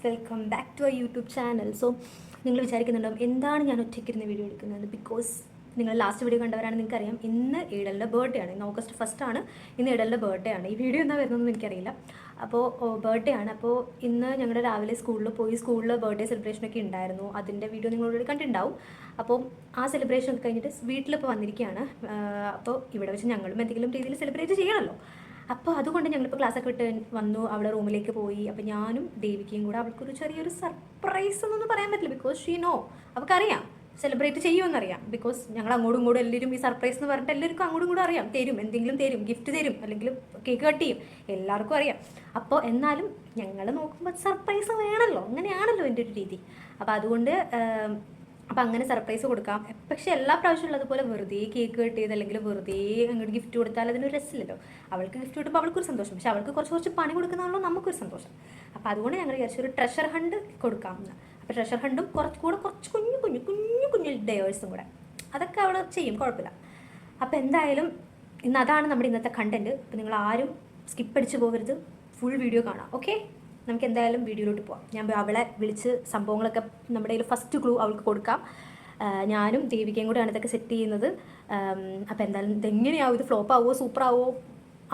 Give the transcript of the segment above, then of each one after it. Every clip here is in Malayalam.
Welcome back to our YouTube channel. So നിങ്ങൾ വിചാരിക്കുന്നുണ്ടാവും എന്താണ് ഞാൻ ഒറ്റയ്ക്കിരുന്ന് വീഡിയോ എടുക്കുന്നത്. ബിക്കോസ് നിങ്ങൾ ലാസ്റ്റ് വീഡിയോ കണ്ടവരാണ്, നിങ്ങൾക്കറിയാം ഇന്ന് ഈടലിൻ്റെ ബർത്ത്ഡേ ആണ്. ഇന്ന് August 1 ആണ്. ഇന്ന് ഈടലിൻ്റെ ബർത്ത്ഡേ ആണ്. ഈ വീഡിയോ എന്താ വരുന്നതെന്ന് എനിക്കറിയില്ല. അപ്പോൾ ബർത്ത്ഡേ ആണ്. അപ്പോൾ ഇന്ന് ഞങ്ങളുടെ രാവിലെ സ്കൂളിൽ ബർത്ത്ഡേ സെലിബ്രേഷനൊക്കെ ഉണ്ടായിരുന്നു. അതിൻ്റെ വീഡിയോ നിങ്ങളോട് കണ്ടിട്ടുണ്ടാവും. അപ്പോൾ ആ സെലിബ്രേഷൻ ഒക്കെ കഴിഞ്ഞിട്ട് വീട്ടിലിപ്പോൾ വന്നിരിക്കുകയാണ്. അപ്പോൾ ഇവിടെ വെച്ച് ഞങ്ങളും എന്തെങ്കിലും രീതിയിൽ സെലിബ്രേറ്റ് ചെയ്യണമല്ലോ. അപ്പോൾ അതുകൊണ്ട് ഞങ്ങളിപ്പോൾ ക്ലാസ്സൊക്കെ വിട്ട് വന്നു, അവിടെ റൂമിലേക്ക് പോയി. അപ്പോൾ ഞാനും ദേവികയും കൂടെ അവൾക്കൊരു ചെറിയൊരു സർപ്രൈസ് എന്നൊന്നും പറയാൻ പറ്റില്ല. ബിക്കോസ് ഷീ നോ, അവൾക്കറിയാം സെലിബ്രേറ്റ് ചെയ്യുമെന്നറിയാം. ബിക്കോസ് ഞങ്ങൾ അങ്ങോട്ടും ഇങ്ങോട്ടും എല്ലാവരും ഈ സർപ്രൈസ് എന്ന് പറഞ്ഞിട്ട് എല്ലാവർക്കും അങ്ങോട്ടും ഇങ്ങോട്ടും അറിയാം. എന്തെങ്കിലും തരും, ഗിഫ്റ്റ് തരും, അല്ലെങ്കിൽ കേക്ക് കട്ട് ചെയ്യും, എല്ലാവർക്കും അറിയാം. അപ്പോൾ എന്നാലും ഞങ്ങൾ നോക്കുമ്പോൾ സർപ്രൈസ് വേണമല്ലോ, അങ്ങനെയാണല്ലോ എൻ്റെ ഒരു രീതി. അപ്പോൾ അതുകൊണ്ട് അപ്പം അങ്ങനെ സർപ്രൈസ് കൊടുക്കാം. പക്ഷേ എല്ലാ പ്രാവശ്യവും ഉള്ളതുപോലെ വെറുതെ കേക്ക് കട്ട് ചെയ്ത് അല്ലെങ്കിൽ വെറുതെ അങ്ങോട്ട് ഗിഫ്റ്റ് കൊടുത്താൽ അതിനൊരു രസമില്ലല്ലോ. അവൾക്ക് ഗിഫ്റ്റ് കൊടുക്കുമ്പോൾ അവൾക്കൊരു സന്തോഷം, പക്ഷേ അവൾക്ക് കുറച്ച് പണി കൊടുക്കുന്നതാണല്ലോ നമുക്കൊരു സന്തോഷം. അപ്പോൾ അതുകൊണ്ട് ഞങ്ങൾ വിചാരിച്ചൊരു ട്രഷർ ഹണ്ട് കൊടുക്കാമെന്ന്. അപ്പോൾ ട്രഷർ ഹണ്ടും കുറച്ച് കുഞ്ഞു ഡേവേഴ്സും കൂടെ അതൊക്കെ അവൾ ചെയ്യും, കുഴപ്പമില്ല. അപ്പോൾ എന്തായാലും ഇന്ന് അതാണ് നമ്മുടെ ഇന്നത്തെ കണ്ടൻറ്റ്. അപ്പോൾ നിങ്ങൾ ആരും സ്കിപ്പ് അടിച്ച് പോകരുത്, ഫുൾ വീഡിയോ കാണാം. ഓക്കെ, നമുക്ക് എന്തായാലും വീഡിയോയിലോട്ട് പോവാം. ഞാൻ അവളെ വിളിച്ച് സംഭവങ്ങളൊക്കെ നമ്മുടെ കയ്യിൽ ഫസ്റ്റ് ക്ലൂ അവൾക്ക് കൊടുക്കാം. ഞാനും ദേവികയും കൂടെയാണ് ഇതൊക്കെ സെറ്റ് ചെയ്യുന്നത്. അപ്പോൾ എന്തായാലും ഇതെങ്ങനെയാവും, ഇത് ഫ്ലോപ്പാവോ സൂപ്പറാവോ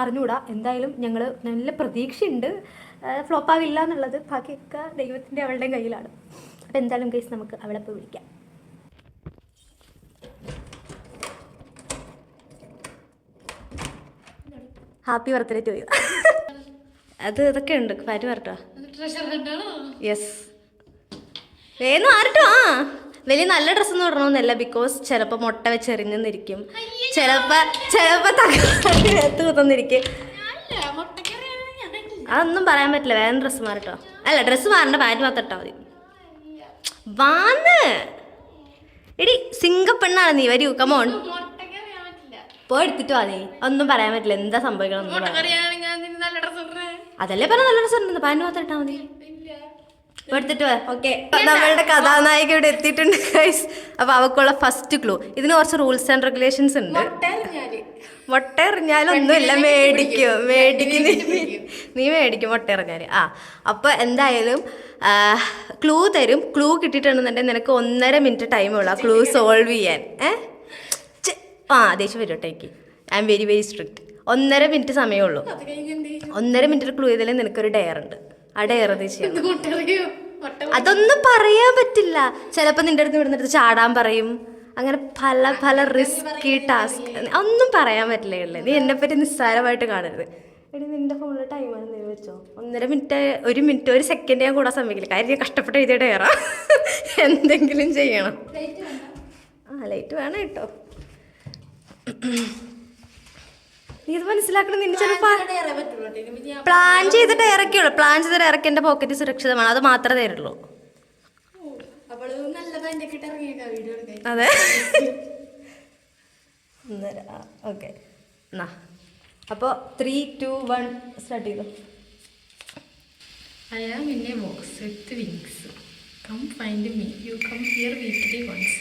അറിഞ്ഞുകൂടാ. എന്തായാലും ഞങ്ങൾ നല്ല പ്രതീക്ഷയുണ്ട് ഫ്ലോപ്പാവില്ല എന്നുള്ളത്. ബാക്കിയൊക്കെ ദൈവത്തിൻ്റെ അവളുടെയും കയ്യിലാണ്. അപ്പോൾ എന്തായാലും കേസ് നമുക്ക് അവളെ പോയി വിളിക്കാം. Happy birthday to you. ഇതൊക്കെ ഉണ്ട്, പാറ്റ് പറട്ടോ. യെസ്, വേഗം ആരട്ടോ. വലിയ നല്ല ഡ്രസ്സൊന്നും ഇടണമെന്നല്ല, ബിക്കോസ് ചിലപ്പോൾ മുട്ട വെച്ചെറിഞ്ഞെന്നിരിക്കും, ചിലപ്പോൾ തകർത്ത് കുത്തന്നിരിക്കും. അതൊന്നും പറയാൻ പറ്റില്ല. വേറെ ഡ്രസ്സ് മാറട്ടോ. അല്ല, ഡ്രസ്സ് മാറണ്ട, പാറ്റ് മാത്രം ഇട്ടാൽ മതി. വാന്ന് എടി, സിംഗപ്പെണ്ണാണ് നീ, വരൂ കമോൺ. പോയി എടുത്തിട്ട് വാ നീ. ഒന്നും പറയാൻ പറ്റില്ല, എന്താ സംഭവിക്കണം. അതല്ലേ പറഞ്ഞ നല്ല ഡ്രസ്സ് ഉണ്ടെന്ന്, പാൻറ് മാത്രം ഇട്ടാൽ മതി. എടുത്തിട്ട് വാ. ഓക്കെ, നമ്മളുടെ കഥാനായിക ഇവിടെ എത്തിയിട്ടുണ്ട് ഗൈസ്. അപ്പോൾ അവൾക്കുള്ള ഫസ്റ്റ് ക്ലൂ, ഇതിന് കുറച്ച് റൂൾസ് ആൻഡ് റെഗുലേഷൻസ് ഉണ്ട്. മുട്ട എറിഞ്ഞാലൊന്നുമില്ല, നീ മേടിക്കും മുട്ട എറിഞ്ഞാൽ. അപ്പോൾ എന്തായാലും ക്ലൂ തരും. ക്ലൂ കിട്ടിയിട്ടുണ്ടെന്നുണ്ടെങ്കിൽ നിനക്ക് 1.5 മിനിറ്റ് ടൈമുള്ള ക്ലൂ സോൾവ് ചെയ്യാൻ. ദേഷ്യം വരും കേട്ടോ എനിക്ക്. I am very strict. 1.5 minute സമയമുള്ളൂ. 1.5 മിനിറ്റ് ക്ലൂ ചെയ്താലും നിനക്കൊരു ഡെയർ ഉണ്ട്. ആ ഡെയർ അതൊന്നും പറയാൻ പറ്റില്ല. ചിലപ്പോൾ നിന്റെ അടുത്ത് ഇവിടുന്ന് എടുത്ത് ചാടാൻ പറയും. അങ്ങനെ പല റിസ്കി ടാസ്ക് ഒന്നും പറയാൻ പറ്റില്ല. നീ എന്നെപ്പറ്റി നിസ്സാരമായിട്ട് കാണരുത്. എടി, നിന്റെ ഫോണിൽ ടൈമാണ് നീ വെച്ചോ. 1.5 മിനിറ്റ്, 1 മിനിറ്റ്, 1 സെക്കൻഡ് ഞാൻ കൂടാൻ സമ്മതിക്കില്ല. കാര്യം ഞാൻ കഷ്ടപ്പെട്ട് എഴുതിയ ഡെയറാ. എന്തെങ്കിലും ചെയ്യണം. ലൈറ്റ് വേണം കേട്ടോ. നീ ഇത് മനസ്സിലാക്കണം. നിന്റെ ചിലപ്പോൾ പ്ലാൻ ചെയ്തിട്ട് ഇറക്കിയുള്ളൂ. പ്ലാൻ ചെയ്തിട്ട് ഇറക്കി എൻ്റെ പോക്കറ്റ് സുരക്ഷിതമാണ്, അത് മാത്രമേ തരുള്ളൂ. അതെ, ഓക്കെ. എന്നാ അപ്പോൾ 3, 2, 1 സ്റ്റാർട്ട് ചെയ്തു. I am in a box with wings. Come find me. You come here weekly once.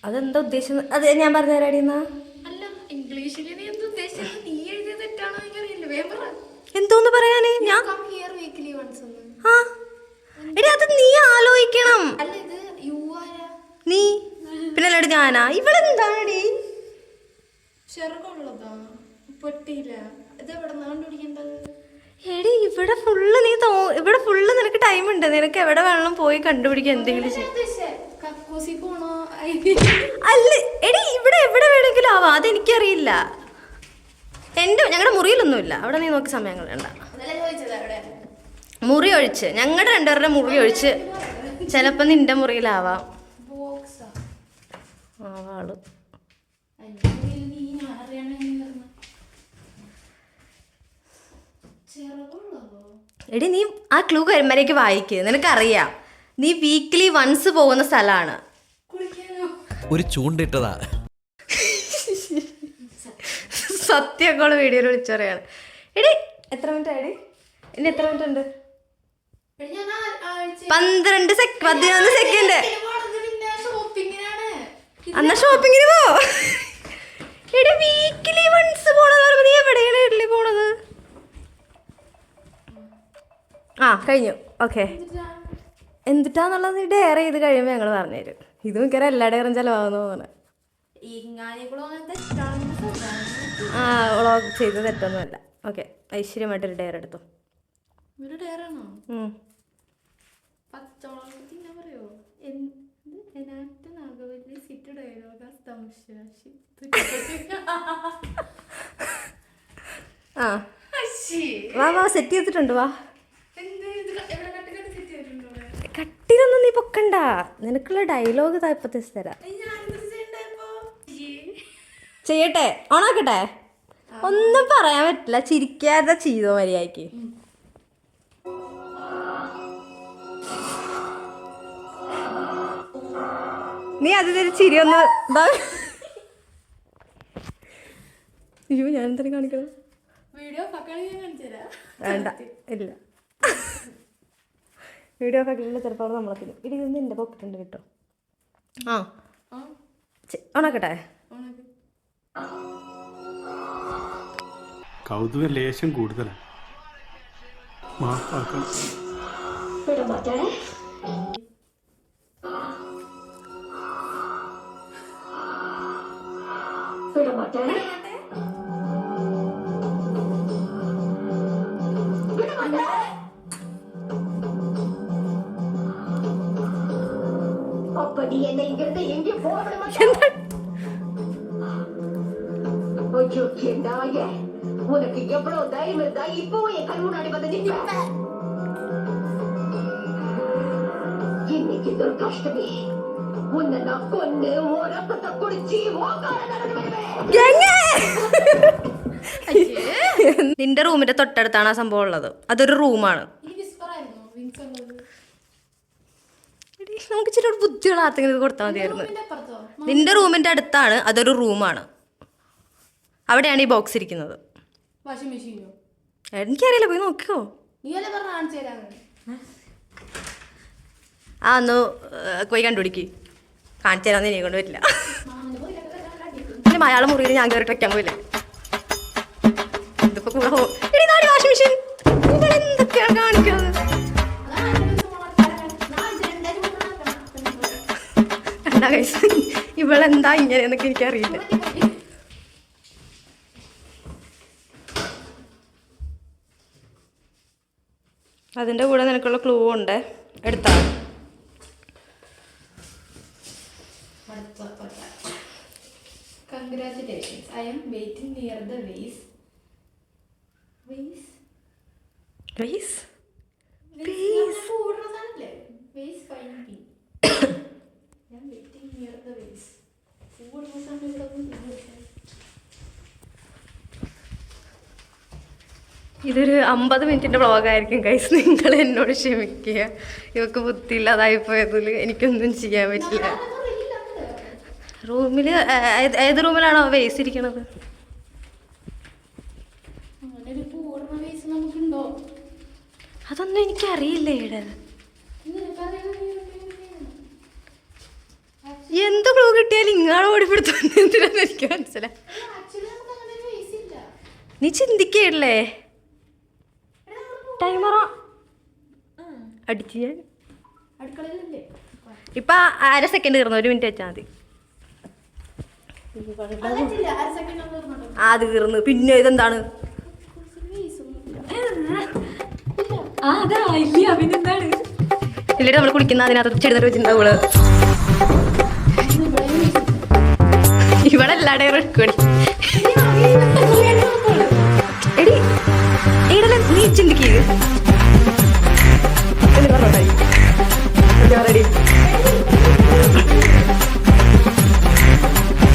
അതെന്താ ഉദ്ദേശം? അത് ഞാൻ പറഞ്ഞു തരാടിയെന്നാ. അല്ല, ഇംഗ്ലീഷിൽ നീ എന്താ ഉദ്ദേശിച്ചത്? നീ എഴുതിയ തെറ്റാണോ എനിക്കറിയില്ല. വേറെ എന്തോന്ന് പറയാനേ ഞാൻ. എടി, അത് നീ ആലോചിക്കണം. നീ പിന്നെ അല്ലാണ്ട് ഞാനാ? ഇവളെന്താണടി എടി? ഇവിടെ ഫുള്ള് നിനക്ക് ടൈം ഉണ്ട്. നിനക്ക് എവിടെ വേണം പോയി കണ്ടുപിടിക്കാൻ എന്തെങ്കിലും അല്ല എടി, ഇവിടെ എവിടെ വേണമെങ്കിലും ആവാം. അതെനിക്കറിയില്ല. ഞങ്ങളുടെ മുറിയിലൊന്നുമില്ല. അവിടെ നീ നോക്കി സമയങ്ങൾ വേണ്ട. മുറി ഒഴിച്ച്, ഞങ്ങളുടെ 2 മുറി ഒഴിച്ച് ചിലപ്പോൾ നിന്റെ മുറിയിലാവാം. ആള് എടി, നീ ആ ക്ലൂ വരുമ്പോഴേക്ക് വായിക്കുക. നിനക്കറിയാം നീ വീക്ക്ലി വൺസ് പോകുന്ന സ്ഥലമാണ്. ഒരു ചൂണ്ടിട്ടതാ. സത്യമൊക്കെ വീഡിയോയിൽ വിളിച്ചറിയാണ്. എടി, എത്ര മിനിറ്റ് ആയി? ഇനി എത്ര മിനിറ്റ് ഉണ്ട്? 11 സെക്കൻഡ്. എന്നാ ഷോപ്പിങ്ങിന് പോ. കഴിഞ്ഞു. ഓക്കെ, എന്തിട്ടാന്നുള്ളത് ഡെയർ ചെയ്ത് കഴിയുമ്പോൾ ഞങ്ങൾ പറഞ്ഞുതരും. ഇത് മിക്കവാറും എല്ലാ ഡെയറും ചിലവാകുന്ന തോന്നുന്നു. ആ വ്ളോഗ് ചെയ്ത് തെറ്റൊന്നുമല്ല. ഓക്കെ, ഐശ്വര്യമായിട്ടൊരു ഡെയർ എടുത്തു. ആ വാ വാ, സെറ്റ് ചെയ്തിട്ടുണ്ട്. വാ, കട്ടിലൊന്നും നീ പൊക്കണ്ട. നിനക്കുള്ള ഡയലോഗ് താല്പര്യത്തെ തരാം. ചെയ്യട്ടെ? ഓണാക്കട്ടെ? ഒന്നും പറയാൻ പറ്റില്ല, ചിരിക്കാതെ ചെയ്തോ മര്യാദക്ക്. നീ അതിലൊരു ചിരി ഒന്ന് അയ്യോ, ഞാൻ എന്തെങ്കിലും കാണിക്കണം? വേണ്ട, ഇല്ല. വീഡിയോ ഫാക്കിലുള്ള ചിലപ്പോൾ നമ്മളെ തിന്നും. ഇത് ഇന്ന് എൻ്റെ പോക്കറ്റുണ്ട് കേട്ടോ. ആ ഓണാക്കട്ടെ? കൗതുക ലേശം കൂടുതലാണ്. உனக்கு எவ்வளவு தைரியம் இருந்தா இப்போ என் கண் முன்னாடி வந்து நிற்ப? இன்னைக்கு துர்காஷ்டமி, உன்னை நான் கொன்னு உன் ரத்தத்தை குடிச்சு നിന്റെ റൂമിന്റെ തൊട്ടടുത്താണ് ആ സംഭവം ഉള്ളത്. അതൊരു റൂമാണ്. നമുക്ക് ഇച്ചിരി ബുദ്ധികൾ ആർക്കെങ്കിലും ഇത് കൊടുത്താൽ മതിയായിരുന്നു. നിന്റെ റൂമിന്റെ അടുത്താണ്, അതൊരു റൂമാണ്. അവിടെയാണ് ഈ ബോക്സ് ഇരിക്കുന്നത്. എനിക്കറിയില്ല, പോയി നോക്കിയോ? ആ ഒന്ന് പോയി കണ്ടുപിടിക്ക്. കാണിച്ചു തരാന്ന് എന്നെ കൊണ്ട് പറ്റില്ല. പിന്നെ മലയാളം മുറിയിൽ ഞാൻ കയറിട്ട് വയ്ക്കാൻ പോയില്ലേ. ഇതിപ്പോ കൂടെ വാഷിംഗ് മെഷീൻ എന്തൊക്കെയാണ് കാണിക്കുന്നത്? ഇവളെന്താ ഇങ്ങനെയെന്നൊക്കെ എനിക്കറിയില്ല. അതിൻ്റെ കൂടെ നിനക്കുള്ള ക്ലൂ ഉണ്ട്, എടുത്താ. Congratulations, I am waiting near the vase. Vase? Vase? Vase fine me. I am waiting near the vase. ഇതൊരു 50 മിനിറ്റിൻ്റെ വ്ളോഗായിരിക്കും ഗൈസ്. നിങ്ങൾ എന്നോട് ക്ഷമിക്കുക. ഇവക്ക് ബുദ്ധിയില്ലാതായി പോയതിൽ എനിക്കൊന്നും ചെയ്യാൻ പറ്റില്ല. റൂമിൽ ഏത് റൂമിലാണോ വേസ് ഇരിക്കണത്? അതൊന്നും എനിക്കറിയില്ല. ഇവിടെ എന്ത് ക്ലൂ കിട്ടിയാലും ഇങ്ങാളെ ഓടിപ്പെടുത്തുന്ന എന്തിനാന്ന് എനിക്ക് മനസ്സിലായി. നീ ചിന്തിക്കല്ലേ? ടൈമറോ അടിച്ച് ഞാൻ ഇപ്പൊ 1/2 സെക്കൻഡ് തീർന്നു. 1 മിനിറ്റ് വെച്ചാൽ മതി. അത് തീർന്നു. പിന്നെ ഇതെന്താണ്? ഇല്ലേ, നമ്മൾ കുളിക്കുന്ന അതിനകത്ത് ചെടിനൊരു വെച്ചിട്ടുണ്ടാവുള്ളു. ഇവിടെ എല്ലാടെയും റെക്കോർഡ്. എടി ഈടല്ല, നീ ചിന്തിക്കുക.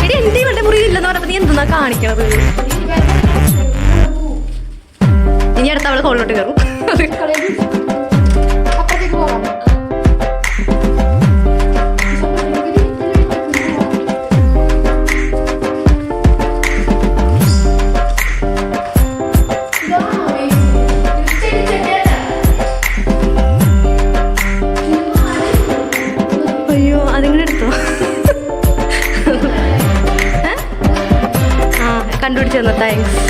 എടി എന്റെ ഇവിടെ മുറിയില്ലെന്ന് പറഞ്ഞപ്പോ നീ എന്തെന്നാ കാണിക്കണത്? ഇനി അടുത്ത അവള് കോളിലോട്ട് കയറും. അയ്യോ, അതിങ്ങനെ എടുത്തോ. ആ, കണ്ടുപിടിച്ചു തന്നു. താങ്ക്സ്.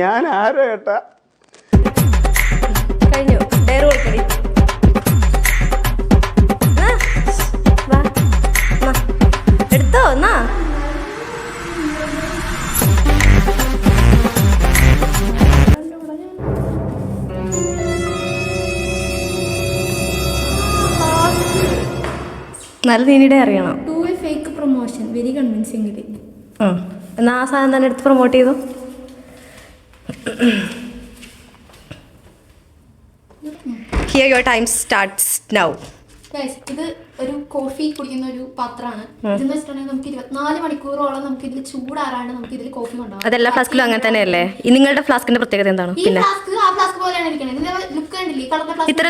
ഞാൻ ആരോ ഏട്ടാ. കഴിഞ്ഞു. ഡയറി കൊടുക്കടി. വാ എടുത്തോ എന്നാ. നല്ല നീനിടെ അറിയണം. To a fake promotion very convincingly. എന്നാ ആ സാധനം തന്നെ എടുത്ത് പ്രൊമോട്ട് ചെയ്തു. Here your time starts now. ഇത് ഒരു കോഫി കുടിക്കുന്ന ഒരു പാത്രമാണ്. ഇതെന്ന് വെച്ചിട്ടുണ്ടെങ്കിൽ നമുക്ക് 24 മണിക്കൂറോളം നമുക്ക് ഇതിൽ ചൂടാറാണ്ട് നമുക്ക് ഇതിൽ കോഫി കൊണ്ടുപോകാം. അതെല്ലാ ഫ്ലാസ്കിലും അങ്ങനെ തന്നെയല്ലേ? നിങ്ങളുടെ ഫ്ലാസ്കിന്റെ പ്രത്യേകത എന്താണ്? ഈ ഫ്ലാസ്ക് ആ ഫ്ലാസ്ക് പോലെയാണ് ഇരിക്കുന്നത്. ഇതിന്റെ ലുക്ക് കണ്ടില്ലേ? ഈ കളറിന്റെ ഫ്ലാസ്ക്. ഇത്തരം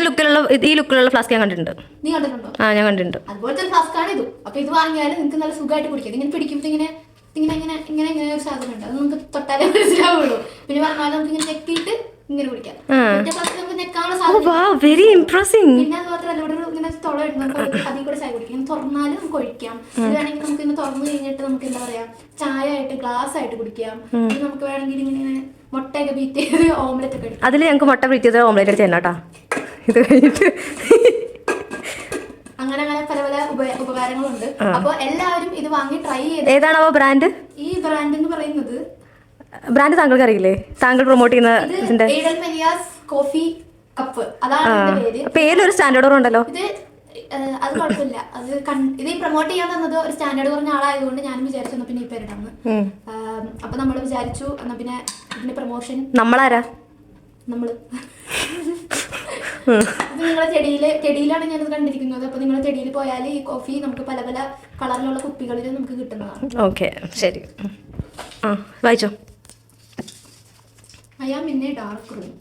ഈ ലുക്കിലുള്ള ഫ്ലാസ്ക് ഞാൻ കണ്ടിട്ടുണ്ട്. നീ കണ്ടിട്ടുണ്ടോ? ആ ഞാൻ കണ്ടിട്ടുണ്ട്. അതുപോലത്തെ ഒരു ഫ്ലാസ്ക് ആണ് ഇത്. അപ്പൊ ഇത് വാങ്ങിയാൽ നിങ്ങൾക്ക് നല്ല സുഖമായിട്ട് കുടിക്കാം. ഇങ്ങനെ പിടിക്കുമ്പോൾ ഇങ്ങനെ ഒരു സാധനം ഉണ്ട്. അത് നമുക്ക് തൊട്ടാലേ മനസ്സിലാവുള്ളൂ. പിന്നെ പറഞ്ഞാൽ നമുക്ക് ഇങ്ങനെ ഞെക്കിയിട്ട് ഇങ്ങനെ കുടിക്കാം. നമുക്ക് ഞെക്കാനുള്ള സാധനം. Very impressing. പിന്നെ അത് മാത്രമല്ല ഇവിടെ ഇങ്ങനെ തുള ഇടും. നമുക്ക് അതിൽ കൂടെ ചായ കുടിക്കാം. തുറന്നാലും നമുക്ക് ഒഴിക്കാം. ഇത് വേണമെങ്കിൽ നമുക്ക് ഇങ്ങനെ തുറന്നു കഴിഞ്ഞിട്ട് നമുക്ക് എന്താ പറയാ ചായ ആയിട്ട് ഗ്ലാസ് ആയിട്ട് കുടിക്കാം. നമുക്ക് വേണമെങ്കിൽ ഇങ്ങനെ മുട്ടയൊക്കെ ബീറ്റ് ചെയ്ത് ഓംലെറ്റ് ഒക്കെ എടുക്കാം. അതിൽ ഞങ്ങൾക്ക് മുട്ട ബീറ്റ് ചെയ്ത് ഓംലെറ്റ് അടിച്ച് തന്നാട്ടാ. ഇത് കഴിഞ്ഞിട്ട് അങ്ങനെ പല പല ഉപകാരങ്ങളുണ്ട്. അപ്പൊ എല്ലാവരും ഇത് വാങ്ങി ട്രൈ ചെയ്ത്. ഏതാണോ ബ്രാൻഡ്? ഈ ബ്രാൻഡ് എന്ന് പറയുന്നത് ബ്രാൻഡ് താങ്കൾക്ക് അറിയില്ലേ? താങ്കൾ പ്രൊമോട്ട് ചെയ്യുന്ന ഏഡൽ മെലിയാസ് കോഫി കപ്പ്. അതാണ് പേര്. പേരിലൊരു സ്റ്റാൻഡേർഡ് ഉണ്ടല്ലോ. ഇത് അത് കുഴപ്പമില്ല. ഇത് പ്രൊമോട്ട് ചെയ്യാൻ തന്നത് ഒരു സ്റ്റാൻഡേർഡ് കുറഞ്ഞ ആളായതുകൊണ്ട് ഞാനും വിചാരിച്ചു എന്നാ പിന്നെ ഈ പേരിടാന്ന്. അപ്പൊ നമ്മൾ വിചാരിച്ചു എന്നാ പിന്നെ ഇതിന്റെ പ്രൊമോഷൻ. നമ്മളാരാ? നമ്മള് ഇത് നിങ്ങളെ ചെടിയിലാണ് ഞാനത് കണ്ടിരിക്കുന്നത്. അപ്പൊ നിങ്ങളെ ചെടിയിൽ പോയാൽ ഈ കോഫി നമുക്ക് പല പല കളറിലുള്ള കുപ്പികളിൽ നമുക്ക് കിട്ടുന്നതാണ്. ഓക്കെ ശരി. വായിച്ചോ. I am in a dark room.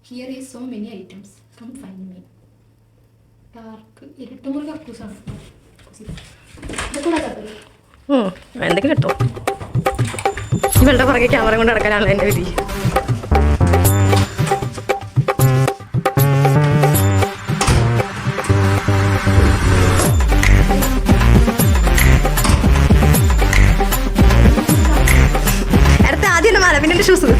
Here is so many items. Come find me. Dark. ഇരുട്ടുമുറി കക്കൂസാണ്. എന്തെങ്കിലും കിട്ടോ? ഇവളുടെ പുറകെ ക്യാമറ കൊണ്ട് നടക്കാനാണ് എൻ്റെ വിധി. അടുത്ത ആദ്യം മാല പിന്നെ എൻ്റെ ഷൂസ്.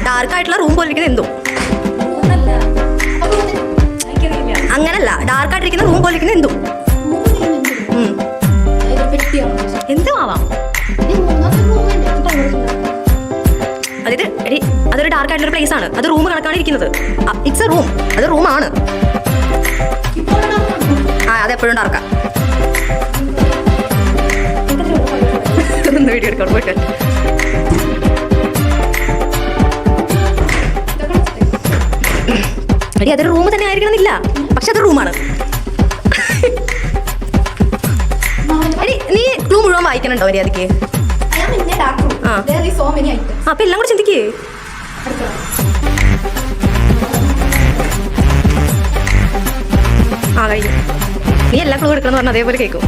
ഡാർക്കായിട്ടുള്ള റൂം പോലെ ഇരിക്കുന്നത് എന്തോ അങ്ങനല്ല. ഡാർക്കായിട്ടിരിക്കുന്ന റൂം പോലെ ഇരിക്കുന്നത് എന്തോ എന്തോ ആവാം. അതായത് എടി അതൊരു ഡാർക്ക് ആയിട്ടുള്ള പ്ലേസ് ആണ്. അത് റൂം കണക്കാണ് ഇരിക്കുന്നത്. It's A room. അത് റൂമാണ്. അതെപ്പോഴും ഡാർക്കാ. വീഡിയോ എടുക്കണം പോയിട്ട്. എടി അതൊരു റൂം തന്നെ ആയിരിക്കണമെന്നില്ല. പക്ഷെ അതൊരു റൂമാണ്. എടി നീ ക്ലൂ മുഴുവൻ വായിക്കണുണ്ടോ മര്യാദക്ക്? അപ്പൊ എല്ലാം കൂടെ ചിന്തിക്കേ. കഴിഞ്ഞു. നീ എല്ലാ ക്ലൂ എടുക്കണം പറഞ്ഞാൽ അതേപോലെ കേൾക്കും.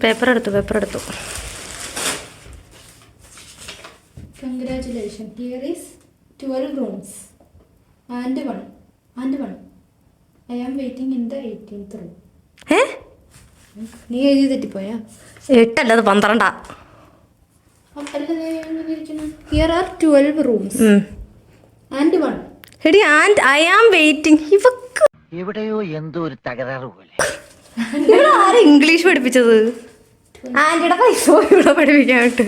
പേപ്പർ എടുത്തു. Congratulations. Here is 12 rooms and one. I am waiting in the 18th room. നീ എഴുതി തെറ്റിപ്പോയാ? 8 അല്ലത് 12. Here are 12 rooms and one. എടി ആൻഡ് ഐ ആം വെയിറ്റിംഗ്. ഇവക്ക് എവിടെയോ എന്തോ ഒരു തകരാറ് പോലെ. ആരാ ഇംഗ്ലീഷ് പഠിപ്പിച്ചത്? ആൻറ്റിയുടെ പൈസ ഇവിടെ പഠിപ്പിക്കാനായിട്ട്.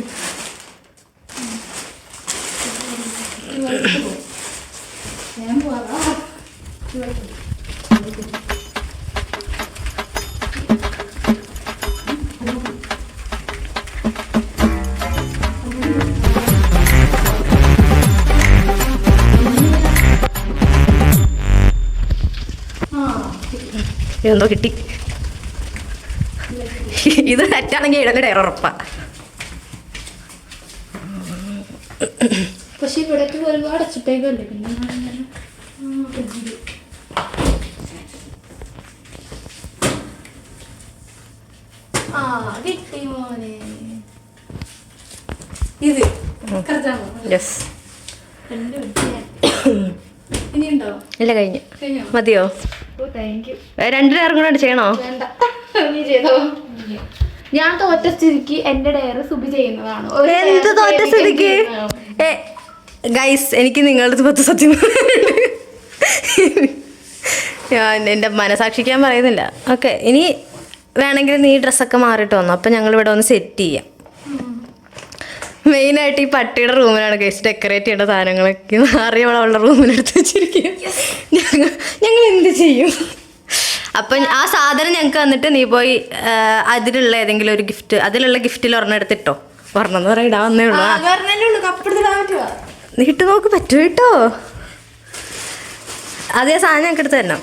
ഇതെന്തോ കിട്ടി. ഇത് തെറ്റാണെങ്കിൽ ഇടല് ഡയർ ഉറപ്പാ. പക്ഷെ ഇവിടേക്ക് വരുമ്പോൾ അടച്ചിട്ടേക്കല്ലേ പിന്നെ കിട്ടി മോനെ ഇത് യെസ്. ഇനിയുണ്ടോ? ഇല്ല, കഴിഞ്ഞു. കഴിഞ്ഞോ? മതിയോ? ഓ താങ്ക് യു. 2 ഡയറും കൂടെ ചെയ്യണോ? വേണ്ട, നീ ചെയ്തോ. ഞാൻ തോറ്റ സ്ഥിതിക്ക് എന്റെ ഡയറി സുബി ചെയ്യുന്നതാണ്. എന്ത് തോറ്റ സ്ഥിതിക്ക്? ഗൈസ്, എനിക്ക് നിങ്ങളുടെ 10 സത്യം ഞാൻ എൻ്റെ മനസാക്ഷിക്കാൻ പറയുന്നില്ല. ഓക്കെ, ഇനി വേണമെങ്കിൽ നീ ഡ്രസ്സൊക്കെ മാറിയിട്ട് വന്നു, അപ്പം ഞങ്ങൾ ഇവിടെ ഒന്ന് സെറ്റ് ചെയ്യാം. മെയിനായിട്ട് ഈ പട്ടിയുടെ റൂമിലാണ് ഗൈസ് ഡെക്കറേറ്റ് ചെയ്യേണ്ട സാധനങ്ങളൊക്കെ മാറിയവൾ അവളുടെ റൂമിലെടുത്ത് വെച്ചിരിക്കും. ഞങ്ങൾ എന്ത് ചെയ്യും? അപ്പം ആ സാധനം ഞങ്ങൾക്ക് വന്നിട്ട് നീ പോയി അതിലുള്ള ഏതെങ്കിലും ഒരു ഗിഫ്റ്റ്, അതിലുള്ള ഗിഫ്റ്റിൽ ഒരെണ്ണം എടുത്തിട്ടോ. ഒരെണ്ണം എന്ന് പറയാൻ ഇടാവുന്നേ ഉള്ളൂ. നീ ഇട്ട് നോക്ക്, പറ്റുമോ കേട്ടോ? അതേ സാധനം ഞങ്ങൾക്ക് എടുത്ത് തരണം.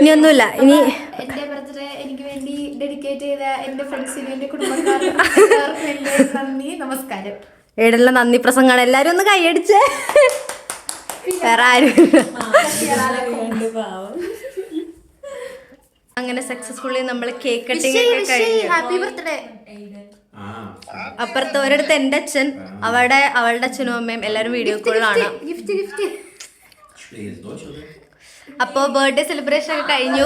ഇനിയൊന്നുമില്ല. ഇനി എന്റെ ബർത്ത്ഡേ എനിക്ക് വേണ്ടി ഡെഡിക്കേറ്റ് ചെയ്ത എന്റെ ഫ്രണ്ട്സിനും എന്റെ കുടുംബക്കാർക്കും നന്ദി, നമസ്കാരം. ഏടെല്ലാം നന്ദി പ്രസംഗമാണ്. എല്ലാരും ഒന്ന് കൈയടിച്ചേ. വേറെ ആരും അങ്ങനെ സക്സസ്ഫുള്ളി നമ്മൾ കേക്ക് കട്ടിംഗ് ഒക്കെ കഴിഞ്ഞു. Happy birthday. അപ്പുറത്ത് ഒരിടത്ത് എൻ്റെ അച്ഛൻ, അവിടെ അവളുടെ അച്ഛനും അമ്മയും എല്ലാവരും വീഡിയോ കോളിലാണ്. Gift gift. അപ്പോൾ ബർത്ത്ഡേ സെലിബ്രേഷൻ ഒക്കെ കഴിഞ്ഞു.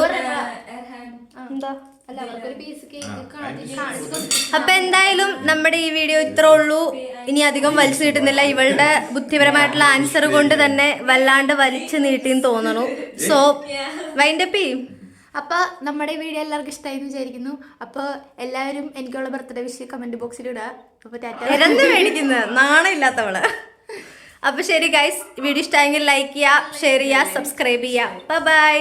എന്താ അപ്പൊ എന്തായാലും നമ്മുടെ ഈ വീഡിയോ ഇത്രേ ഉള്ളൂ. ഇനി അധികം വലിച്ചു കിട്ടുന്നില്ല. ഇവളുടെ ബുദ്ധിപരമായിട്ടുള്ള ആൻസർ കൊണ്ട് തന്നെ വല്ലാണ്ട് വലിച്ചു നീട്ടിന്ന് തോന്നണു. സോ വൈൻഡപ്പ് ചെയ്യും. അപ്പോൾ നമ്മുടെ വീഡിയോ എല്ലാവർക്കും ഇഷ്ടമായി എന്ന് വിചാരിക്കുന്നു. അപ്പോൾ എല്ലാവരും എനിക്കുള്ള ബർത്ത്ഡേ വിഷ് കമന്റ് ബോക്സിൽ ഇടുക. അപ്പോൾ ഇരന്ന് മേടിക്കുന്നത് നാണമില്ലാത്തവള്. അപ്പൊ ശരി ഗൈസ്, വീഡിയോ ഇഷ്ടമായെങ്കിൽ ലൈക്ക് ചെയ്യുക, ഷെയർ ചെയ്യുക, സബ്സ്ക്രൈബ് ചെയ്യുക. ബൈ.